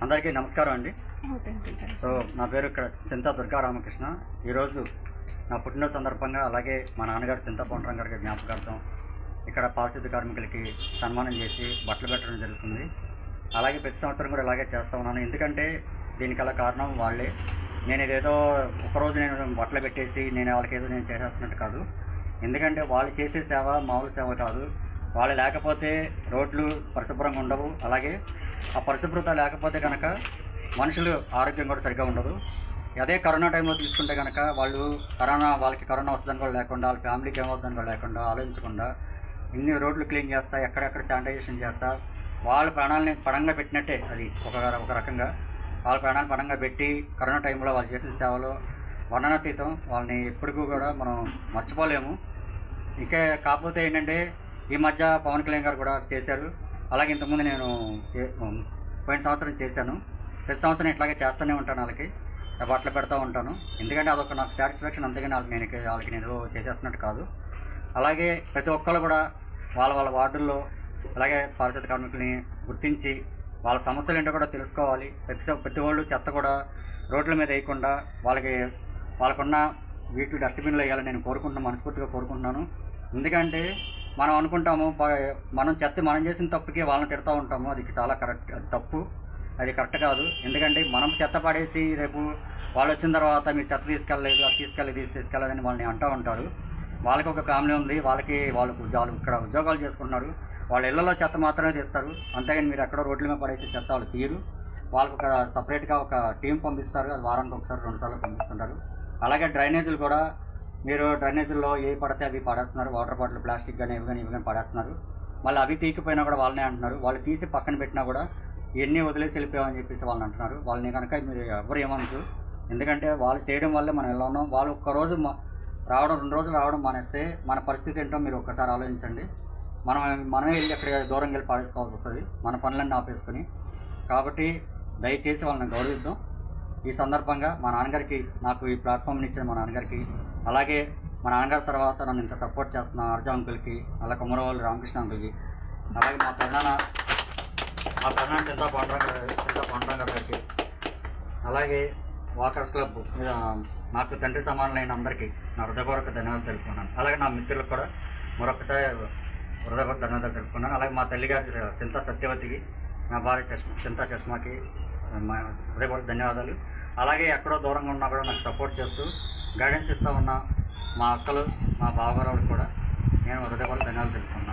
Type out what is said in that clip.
అందరికీ నమస్కారం అండి. సో నా పేరు చింతా దుర్గా రామకృష్ణ. ఈరోజు నా పుట్టినరోజు సందర్భంగా అలాగే మా నాన్నగారు చింతా పౌండరం గారికి జ్ఞాపకార్థం ఇక్కడ పారిశుద్ధ కార్మికులకి సన్మానం చేసి బట్టలు పెట్టడం జరుగుతుంది. అలాగే ప్రతి సంవత్సరం కూడా ఇలాగే చేస్తూ ఉన్నాను. ఎందుకంటే దీనికలా కారణం వాళ్ళే. నేను ఇదేదో ఒకరోజు నేను బట్టలు పెట్టేసి నేను వాళ్ళకేదో నేను చేసేస్తున్నట్టు కాదు. ఎందుకంటే వాళ్ళు చేసే సేవ మామూలు సేవ కాదు. వాళ్ళు లేకపోతే రోడ్లు పరిశుభ్రంగా ఉండవు. అలాగే ఆ పరిశుభ్రత లేకపోతే కనుక మనుషులు ఆరోగ్యం కూడా సరిగ్గా ఉండదు. అదే కరోనా టైంలో తీసుకుంటే కనుక వాళ్ళకి కరోనా వస్తుందని కూడా లేకుండా, వాళ్ళ ఫ్యామిలీకి ఏమవుతుందని కూడా లేకుండా ఆలోచించకుండా ఇన్ని రోడ్లు క్లీన్ చేస్తా, ఎక్కడెక్కడ శానిటైజేషన్ చేస్తా, వాళ్ళ ప్రాణాలని పణంగా పెట్టినట్టే. అది ఒక రకంగా వాళ్ళ ప్రాణాలను పణంగా పెట్టి కరోనా టైంలో వాళ్ళు చేసిన సేవలు వర్ణనాతీతం. వాళ్ళని ఎప్పటికీ కూడా మనం మర్చిపోలేము. ఇంకా కాకపోతే ఏంటంటే ఈ మధ్య పవన్ కళ్యాణ్ గారు కూడా చేశారు. అలాగే ఇంతకుముందు నేను పోయిన సంవత్సరం చేశాను. ప్రతి సంవత్సరం ఇట్లాగే చేస్తూనే ఉంటాను. వాళ్ళకి బట్టలు పెడతా ఉంటాను. ఎందుకంటే అదొక నాకు సాటిస్ఫాక్షన్. అంతేగాని వాళ్ళకి నేను చేసేస్తున్నట్టు కాదు. అలాగే ప్రతి ఒక్కరు కూడా వాళ్ళ వార్డుల్లో అలాగే పారిశుద్ధ కార్మికుల్ని గుర్తించి వాళ్ళ సమస్యలు ఏంటో కూడా తెలుసుకోవాలి. ప్రతి వాళ్ళు చెత్త కూడా రోడ్ల మీద వేయకుండా వాళ్ళకున్న వీటిని డస్ట్బిన్లో వేయాలని నేను మనస్ఫూర్తిగా కోరుకుంటున్నాను. ఎందుకంటే మనం అనుకుంటాము మనం చేసిన తప్పుకి వాళ్ళని తిడతా ఉంటాము. అది చాలా అది తప్పు, అది కరెక్ట్ కాదు. ఎందుకంటే మనం చెత్త పడేసి రేపు వాళ్ళు వచ్చిన తర్వాత మీరు చెత్త తీసుకెళ్ళలేదు, అది తీసుకెళ్ళలేదని వాళ్ళని అంటూ ఉంటారు. వాళ్ళకి ఒక ఫ్యామిలీ ఉంది, వాళ్ళు ఇక్కడ ఉద్యోగాలు చేసుకుంటున్నారు. వాళ్ళ ఇళ్లలో చెత్త మాత్రమే తీస్తారు. అంతేగాని మీరు ఎక్కడో రోడ్ల మీద పడేసి చెత్త వాళ్ళు తీరు. వాళ్ళకు ఒక సపరేట్గా ఒక టీం పంపిస్తారు. అది వారానికి ఒకసారి 2 సార్లు పంపిస్తుంటారు. అలాగే డ్రైనేజీలు కూడా మీరు డ్రైనేజీల్లో ఏవి పడితే అవి పడేస్తున్నారు. వాటర్ బాటిల్, ప్లాస్టిక్ కానీ ఇవి కానీ పడేస్తున్నారు. మళ్ళీ అవి తీకిపోయినా కూడా వాళ్ళనే అంటున్నారు. వాళ్ళు తీసి పక్కన పెట్టినా కూడా ఇవన్నీ వదిలేసి వెళ్ళిపోయామని చెప్పేసి వాళ్ళని అంటున్నారు. వాళ్ళని కనుక మీరు ఎవరు ఏమనుకో. ఎందుకంటే వాళ్ళు చేయడం వల్లే మనం ఎలా ఉన్నాం. వాళ్ళు ఒక్కరోజు రావడం 2 రోజులు రావడం మానేస్తే మన పరిస్థితి ఏంటో మీరు ఒక్కసారి ఆలోచించండి. మనమే వెళ్ళి అక్కడ దూరంగా వెళ్ళి పాడేసుకోవాల్సి వస్తుంది, మన పనులన్నీ ఆపేసుకొని. కాబట్టి దయచేసి వాళ్ళని గౌరవిద్దాం. ఈ సందర్భంగా మా నాన్నగారికి, నాకు ఈ ప్లాట్ఫామ్ని ఇచ్చిన మా నాన్నగారికి, అలాగే మా నాన్నగారి తర్వాత నన్ను ఇంత సపోర్ట్ చేస్తున్న ఆర్జా అంకుల్కి, అలా కొమరవల్లి రామకృష్ణ అంకుల్కి, అలాగే మా ప్రధాన చింతా పౌండరం గారికి, అలాగే వాకర్స్ క్లబ్ నాకు తండ్రి సమానులైన అందరికీ నా హృదయపూర్వక ధన్యవాదాలు తెలుపుకున్నాను. అలాగే నా మిత్రులకు కూడా మరొకసారి హృదయపూర్వక ధన్యవాదాలు తెలుపుకున్నాను. అలాగే మా తల్లిగారి చింతా సత్యవతికి, నా భార్య చింతా చష్మాకి హృదయపూర్వక ధన్యవాదాలు. అలాగే ఎక్కడో దూరంగా ఉన్నా కూడా నాకు సపోర్ట్ చేస్తూ గైడెన్స్ ఇస్తూ ఉన్న మా అక్కలు, మా బావగారులకు కూడా నేను హృదయపూర్వక ధన్యవాదాలు తెలుపుకున్నాను.